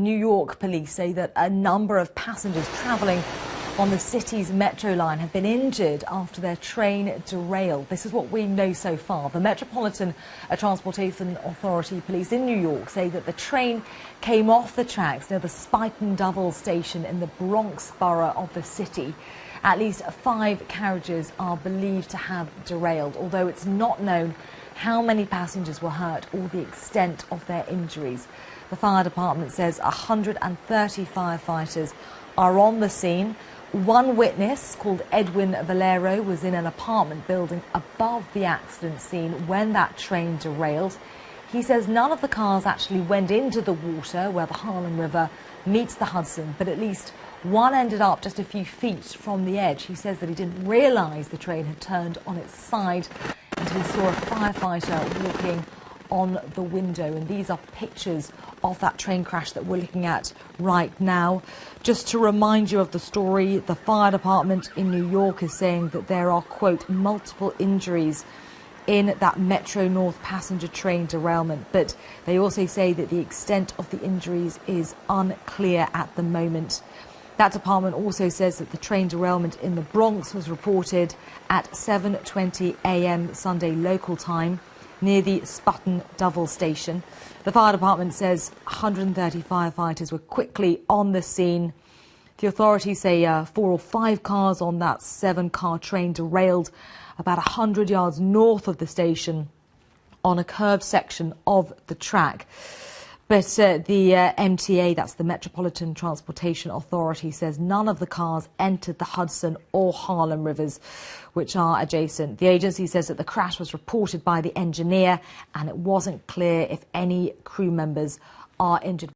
New York police say that a number of passengers travelling on the city's metro line have been injured after their train derailed. This is what we know so far. The Metropolitan Transportation Authority police in New York say that the train came off the tracks near the Spuyten Duyvil station in the Bronx borough of the city. At least 5 carriages are believed to have derailed, although it's not known how many passengers were hurt or the extent of their injuries. The fire department says 130 firefighters are on the scene. One witness, called Edwin Valero, was in an apartment building above the accident scene when that train derailed. He says none of the cars actually went into the water where the Harlem River meets the Hudson, but at least one ended up just a few feet from the edge. He says that he didn't realise the train had turned on its side until he saw a firefighter walking on the window. And these are pictures of that train crash that we're looking at right now. Just to remind you of the story, the fire department in New York is saying that there are, quote, multiple injuries in that Metro North passenger train derailment, but they also say that the extent of the injuries is unclear at the moment. That department also says that the train derailment in the Bronx was reported at 7:20 a.m. Sunday local time near the Spuyten Duyvil station. The fire department says 130 firefighters were quickly on the scene. The authorities say 4 or 5 cars on that 7-car train derailed about 100 yards north of the station on a curved section of the track. But the MTA, that's the Metropolitan Transportation Authority, says none of the cars entered the Hudson or Harlem rivers, which are adjacent. The agency says that the crash was reported by the engineer and it wasn't clear if any crew members are injured.